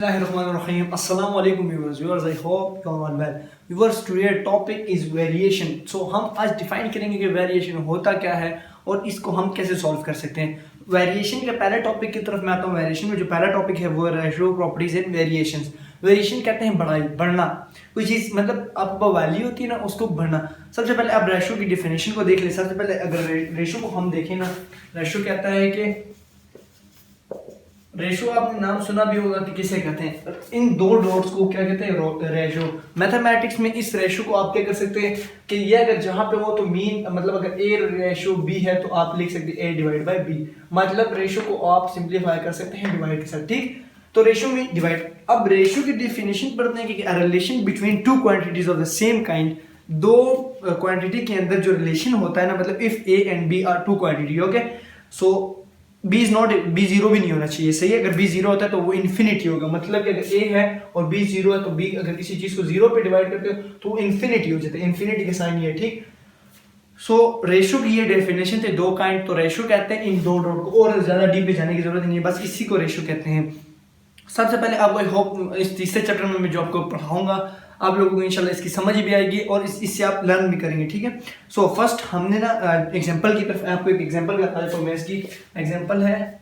Assalamu alaikum viewers. I hope you are all well. Viewers, today topic is variation. So हम आज define करेंगे कि variation होता क्या है और इसको हम कैसे सॉल्व कर सकते हैं. वेरिएशन के पहले टॉपिक की तरफ मैं आता हूँ. वेरिएशन में जो पहला टॉपिक है वो ratio properties and variations. Variation कहते हैं बढ़ाई, बढ़ना. कोई चीज़ मतलब आपको वैल्यू होती है ना, उसको बढ़ना. सबसे पहले आप रेशियो की डिफिनेशन को देख ले. सबसे पहले अगर रेशियो को हम देखें ना, रेशियो कहता है कि रेशो आपने नाम सुना भी होगा कि किसे कहते हैं. इन दो डॉट्स को क्या कहते हैं? रेशो. मैथमेटिक्स में इस रेशो को आप क्या कर सकते हैं कि ये अगर जहां पे हो तो मीन मतलब अगर ए रेशो बी है तो आप लिख सकते हैं ए डिवाइड बाय बी. मतलब रेशो को आप सिंपलीफाई कर सकते हैं डिवाइड के साथ. ठीक, तो रेशो में डिवाइड. अब रेशो की डेफिनेशन पढ़ते हैं कि relation between two quantities of the same kind. दो क्वांटिटी के अंदर जो रिलेशन होता है ना, मतलब if A and B are two quantity. Okay, so B is not, B zero भी नहीं होना चाहिए. सही है, अगर बी जीरो होता है तो वो इन्फिनिटी होगा. मतलब कि अगर ए है और बी जीरो है तो बी अगर किसी चीज को जीरो पे डिवाइड करते हो तो इन्फिनिटी हो जाता है. इन्फिनिटी के साइन ये. ठीक, सो रेशो की ये डेफिनेशन थे दो काइंड. तो रेशो कहते हैं इन दो डॉट को, और ज्यादा डीप में जाने की जरूरत नहीं है, बस इसी को रेशो कहते हैं. सबसे पहले आपको आई होप इस तीसरे चैप्टर में मैं जो आपको पढ़ाऊंगा आप लोगों को इंशाल्लाह इसकी समझ भी आएगी और इससे आप लर्न भी करेंगे. ठीक है, सो फर्स्ट हमने ना एग्जांपल की तरफ आपको एक एग्जांपल बताया. तो मैं इसकी एग्जांपल है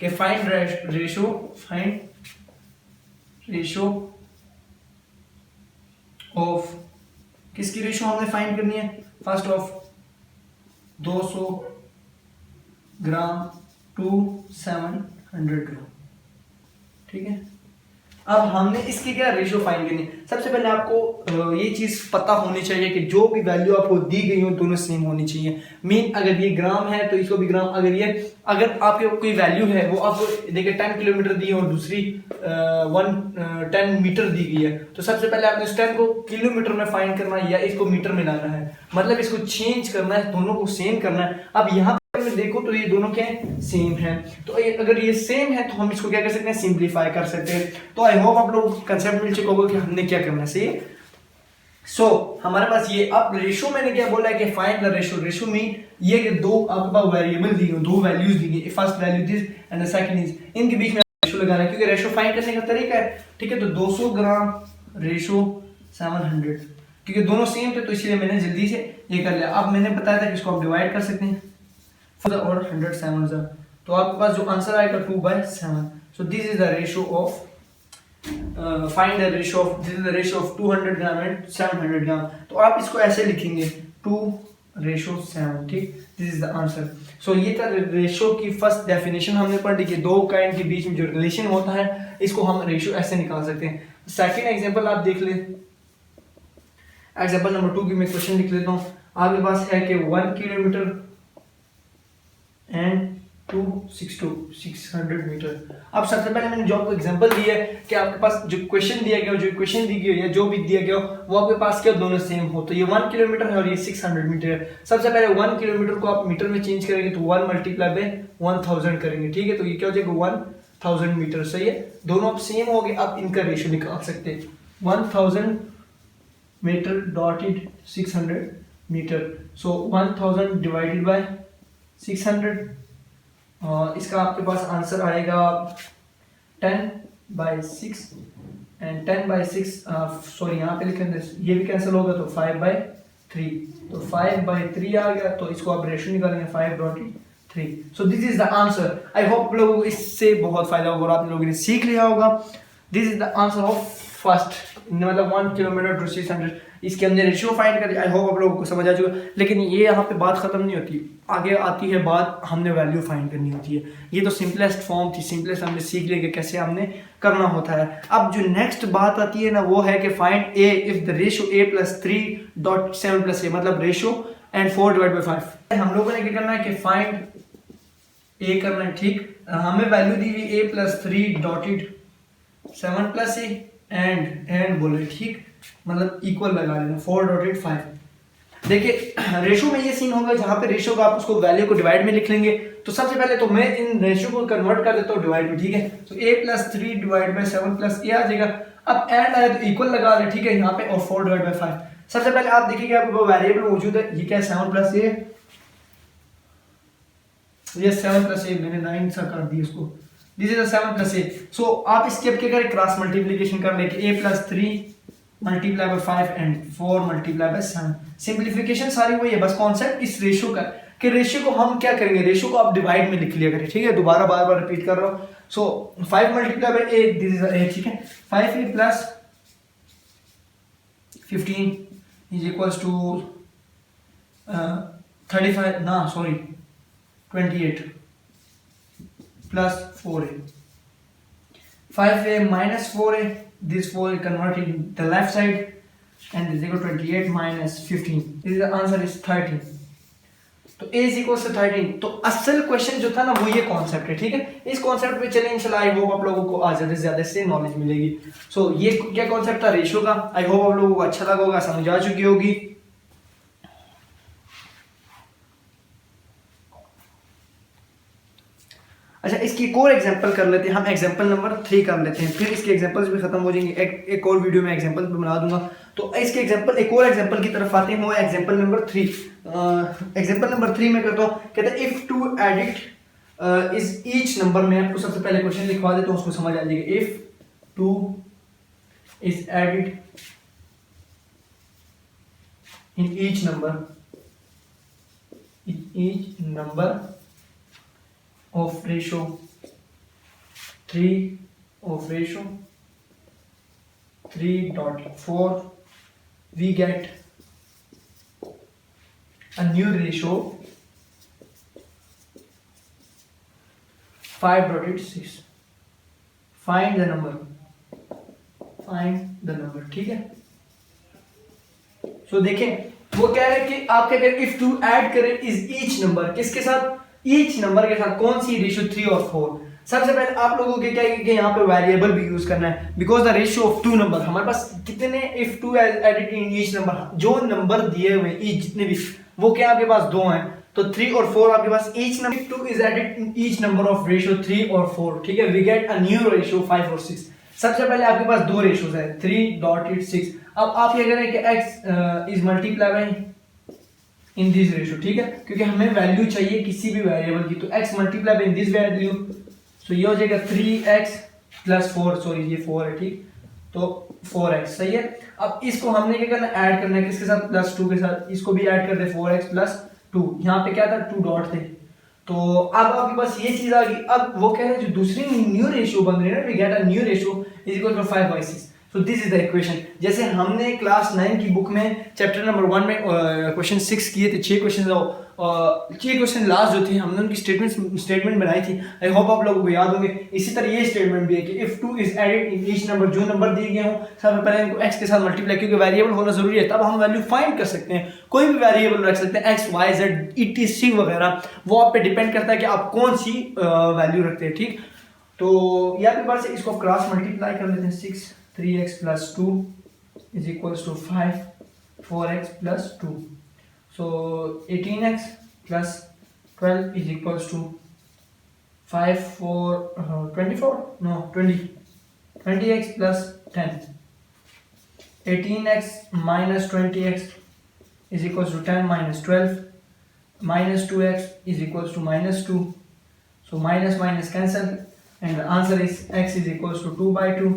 कि फाइंड रेशो ऑफ, किसकी रेशो हमने फाइंड करनी है? फर्स्ट ऑफ 200 ग्राम टू 700 ग्राम. ठीक है, अब हमने इसकी क्या रेशियो फाइंड करनी. सबसे पहले आपको ये चीज पता होनी चाहिए कि जो भी वैल्यू आपको दी गई हो दोनों सेम होनी चाहिए. मीन अगर ये ग्राम है तो इसको भी ग्राम. अगर आपके कोई वैल्यू है वो आपको देखिए 10 किलोमीटर दी है और दूसरी 10 मीटर दी गई है, तो सबसे पहले आपने उस 10 को किलोमीटर में फाइंड करना है या इसको मीटर में लाना है. मतलब इसको चेंज करना है, दोनों को सेम करना है. अब यहाँ में देखो तो ये दोनों क्या है? सेम है. तो अगर ये सेम है तो हम इसको क्या कर सकते हैं? सिंपलीफाई कर सकते हैं. तो आई होप आप लोग कंसेप्ट मिल चुका होगा कि हमने क्या करना है. सो हमारे पास ये अब रेशो मैंने क्या बोला है कि फाइंड द रेशो. रेशो में ये कि दो आपके पास वेरिएबल दी गई, दो वैल्यूज दी गई. First value this and the second is, इनके बीच में रेशो लगाना है क्योंकि रेशो फाइंड करने का तरीका है. ठीक है, तो 200 ग्राम रेशो 700, क्योंकि दोनों सेम थे तो इसलिए मैंने जल्दी से ये कर लिया. अब मैंने बताया था कि इसको आप डिवाइड कर सकते हैं और 100 7 तो आपके पास जो आंसर आएगा 2/7. सो this is the ratio of find the ratio of, this is the ratio of 200 gram and 700 ग्राम. तो आप इसको ऐसे लिखेंगे 2:7. ठीक, दिस इज द आंसर. सो ये था रेशियो की फर्स्ट डेफिनेशन हमने पढ़ ली कि दो काइंड के बीच में जो रिलेशन होता है इसको हम रेशियो ऐसे निकाल सकते हैं. सेकेंड एग्जाम्पल आप देख ले. एग्जाम्पल नंबर 2 की मैं क्वेश्चन लिख लेता हूँ. आपके पास है कि 1 किलोमीटर एंड 600 मीटर. अब सबसे पहले मैंने जो आपको एग्जांपल दिया है कि आपके पास जो क्वेश्चन दिया गया, जो इक्वेशन दी गई है, जो भी दिया गया वो आपके पास क्या दोनों सेम हो. तो ये 1 किलोमीटर है और ये 600 मीटर है. सबसे पहले 1 किलोमीटर को आप मीटर में चेंज करेंगे तो 1 मल्टीप्लाई बाय 1000 करेंगे. ठीक है, तो ये क्या हो जाएगा? 1000 मीटर. सही है, दोनों अब सेम हो गए. अब इनका रेशियो निकाल सकते हैं. 1000 metre dotted 600 metre. So 1000 divided by 600, इसका आपके पास आंसर आएगा 10/6 एंड 10/6 सॉरी यहाँ पे लिखेंगे ये भी कैंसिल होगा तो 5/3. तो 5/3 आ गया. तो इसको आप रेशियो निकालेंगे 5/3. सो this is the answer. I hope आप लोगों को इससे बहुत फायदा होगा और आप लोगों ने सीख लिया होगा. This is the answer of first, मतलब 1 किलोमीटर टू 600. इसके हमने रेशियो फाइंड कर. आई होप आप लोगों को समझ आ चुका. लेकिन ये यहाँ पे बात खत्म नहीं होती, आगे आती है बात हमने वैल्यू फाइंड करनी होती है. ये तो सिंपलेस्ट फॉर्म थी, सिंपलेस्ट हमने सीख लिया कि कैसे हमने करना होता है. अब जो नेक्स्ट बात आती है ना वो है कि find A if the ratio a + 3.7 + a, मतलब रेशियो एंड 4 डिवाइड बाय 5. हम लोगों ने क्या करना है कि फाइंड ए करना है. ठीक, हमें वैल्यू दी हुई a + 3.7 + a एंड बोले. ठीक, मतलब इक्वल लगा लेना 4.5. देखिए रेशियो में ये सीन होगा जहां पे रेशियो का आप उसको वैल्यू को डिवाइड में लिख लेंगे. तो सबसे पहले तो मैं इन रेशियो को कन्वर्ट कर देता हूँ डिवाइड में. ठीक है, तो a + 3 डिवाइड बाय 7 + a आ जाएगा. अब एंड आया तो इक्वल लगा ले. ठीक है, यहाँ पे और 4 डिवाइड बाय 5. सबसे पहले आप देखिए आपको वेरिएबल मौजूद है. ये क्या है? 7 + a. ये 7 + a मैंने 9 सा कर दिया इसको. This is 7 plus 8। सो आप इसके अब क्या करें, क्रॉस मल्टीप्लीकेशन कर लें कि a plus 3 multiply by 5 and 4 multiply by 7। Simplification सारी वही है, बस कॉन्सेप्ट इस रेशियो का कि रेशियो को हम क्या करेंगे, रेशियो को आप डिवाइड में लिख लिया करें, ठीक है। दोबारा बार बार रिपीट कर रहा हूँ। सो 5 मल्टीप्लाई बाय 8, दिस इज 8, ठीक है। 5a plus 15 is equals to 35 ना sorry 28 plus 4a. 5a minus 4a, this 4 is converted in the left side and is equal to 28 minus 15. This is the answer is 13. तो a is equals to 13। तो असल question जो था ना वो ये concept है, ठीक है। इस कॉन्सेप्ट पे चलें इंशाल्लाह, आई होप आप लोगों को आज ज़्यादा से ज़्यादा से नॉलेज मिलेगी। सो ये क्या कॉन्सेप्ट था रेशियो का, आई होप आप लोगों को अच्छा लगा होगा, समझ आ चुकी होगी। अच्छा, इसकी एक और एग्जांपल कर लेते हैं हम, एग्जांपल नंबर 3 कर लेते हैं, फिर इसके एग्जांपल्स भी खत्म हो जाएंगे। एक और वीडियो में एग्जांपल भी बना दूंगा। तो इसके एग्जांपल, एक और एग्जांपल की तरफ आते हैं, वो एग्जांपल नंबर 3। एग्जांपल नंबर 3 में करता हूँ, कहता है if two edit is each number. मैं आपको सबसे पहले क्वेश्चन लिखवा देता हूँ, उसको समझ आ जाएगा। If two is added in each number of ratio 3.4, we get a new ratio 5.86। find the number, ठीक है। सो देखें वो कह रहे हैं कि आप क्या करें, इफ टू ऐड करें इज ईच नंबर, किसके साथ, ईच नंबर के साथ। कौन सी रेशियो 3 और 4। सबसे पहले आप लोगों के क्या है कि यहाँ पे वेरिएबल भी यूज करना है, because the ratio of 2 number हमारे पास कितने, if two added in each number, जो नंबर दिए हुए ईच जितने भी वो क्या आपके पास 2 हैं, तो 3 और 4 आपके पास each number. If 2 is added in each number of ratio 3 और 4, ठीक है, we get a new ratio 5 और 6। सबसे पहले आपके पास 2 रेशियोज है 3.86। अब आप ये करें कि x is multiply by in this ratio, ठीक है, क्योंकि हमें वैल्यू चाहिए किसी भी वेरिएबल की, तो x multiply by in this value, so ये हो जाएगा 3x प्लस 4, सॉरी ये 4 है, ठीक, तो 4x सही है। अब इसको हमने क्या करना, ऐड करना है किसके साथ, प्लस 2 के साथ। इसको भी ऐड कर दे 4x प्लस 2, यहाँ पे क्या था 2 डॉट थे, तो अब आपके पास ये चीज आ गई। अब वो कह रहे हैं जो दूसरी न्यू रेशियो बन रही है ना, we get a new ratio is equal to 5/6। So this is the equation. जैसे हमने क्लास 9 की बुक में चैप्टर नंबर 1 में क्वेश्चन 6 किए थे, 6 क्वेश्चन लास्ट जो थे हमने उनकी स्टेटमेंट बनाई थी। आई होप आप लोगों को याद होंगे। इसी तरह ये स्टेटमेंट भी है कि if 2 is added in each number, जो नंबर दिए गए हों सबसे पहले इनको x के साथ मल्टीप्लाई, क्योंकि वेरिएबल होना जरूरी है, तब हम वैल्यू फाइंड कर सकते हैं। कोई भी वेरिएबल रख सकते हैं, x y z etc वगैरह, वो आप पे डिपेंड करता है कि आप कौन सी वैल्यू रखते हैं, ठीक। तो ये आपके पास इसको क्रॉस मल्टीप्लाई कर लेते हैं। 6 3x plus 2 is equals to 5 4x plus 2, so 18x plus 12 is equals to 5 4 24 no 20x plus 10, 18x minus 20x is equals to 10 minus 12, minus 2x is equals to minus 2, so minus cancel and the answer is x is equals to 2/2,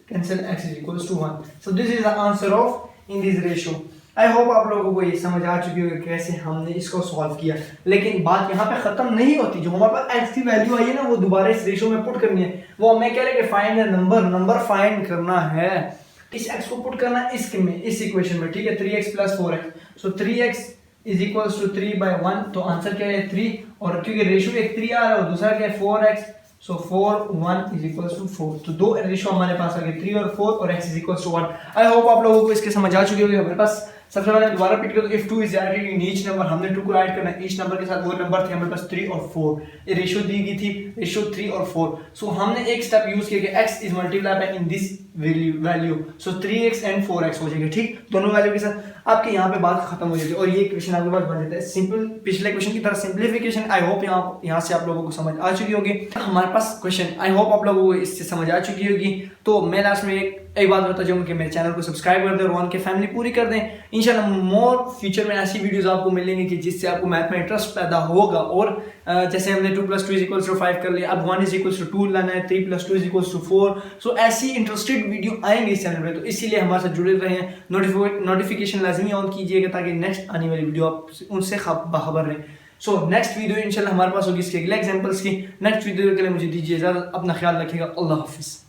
cancel x is equals to 1। so this is the answer of in this ratio। I hope आप लोगों को ये समझ आ चुकी होगी कैसे हमने इसको सॉल्व किया। लेकिन बात यहाँ पे खत्म नहीं होती, जो हमारे पास x की वैल्यू आई है ना वो दोबारा इस रेशियो में पुट करनी है। वो मैं कह रहा कि फाइंड द नंबर फाइंड करना है, इस x को पुट करना है इस इक्वेशन में, ठीक है। 3x plus 4x, so 3x is equals to 3/1, तो आंसर क्या है 3, और क्योंकि रेशियो एक 3 आ रहा है और दूसरा क्या है 4x, so 4 1 is equals to 4, तो दो रेशियो हमारे पास आ गए 3 और 4 और x is equals to 1। I hope आप लोगों को इसके समझ आ चुकी होगी। हमारे पास सबसे पहले दोबारा रिपीट करो, if 2 is added in each number, हमने 2 को ऐड करना है ईच नंबर के साथ। वो नंबर थे हमारे पास 3 और 4, ये रेशियो दी गई थी रेशियो 3 और 4। सो हमने एक स्टेप यूज किया कि x is multiplied by in this value, so 3x and 4x हो जाएगा, ठीक, दोनों वैल्यू के साथ। आपके यहाँ पे बात खत्म हो जाती है और ये क्वेश्चन आपके पास बन जाता है सिंपल, पिछले क्वेश्चन की तरह सिंप्लीफिकेशन। आई होप यहाँ से आप लोगों को समझ आ चुकी होगी। हमारे पास क्वेश्चन, आई होप आप लोगों को इससे समझ आ चुकी होगी। तो मैं लास्ट में एक एक बात बताता जाऊँ कि मेरे चैनल को सब्सक्राइब कर दें और वन के फैमिली पूरी कर दें। इंशाल्लाह मोर फ्यूचर में ऐसी वीडियोस आपको मिलेंगी कि जिससे आपको मैथ में इंटरेस्ट पैदा होगा। और जैसे हमने 2 + 2 = 5 कर लिया, अब 1 = 2 लाना है, 3 + 2 = 4। सो ऐसी इंटरेस्टेड वीडियो आएंगे इस चैनल पे, तो इसीलिए हमारे साथ जुड़े रहें। नोटिफिकेशन लाजमी ऑन कीजिएगा ताकि नेक्स्ट आने वाली वीडियो आप उनसे बाखबर रहें। सो नेक्स्ट वीडियो इंशाल्लाह हमारे पास होगी इसके अगले एग्जाम्पल्स की। नेक्स्ट वीडियो के लिए मुझे दीजिए इजाज़त, अपना ख्याल रखिएगा। अल्लाह हाफिज़।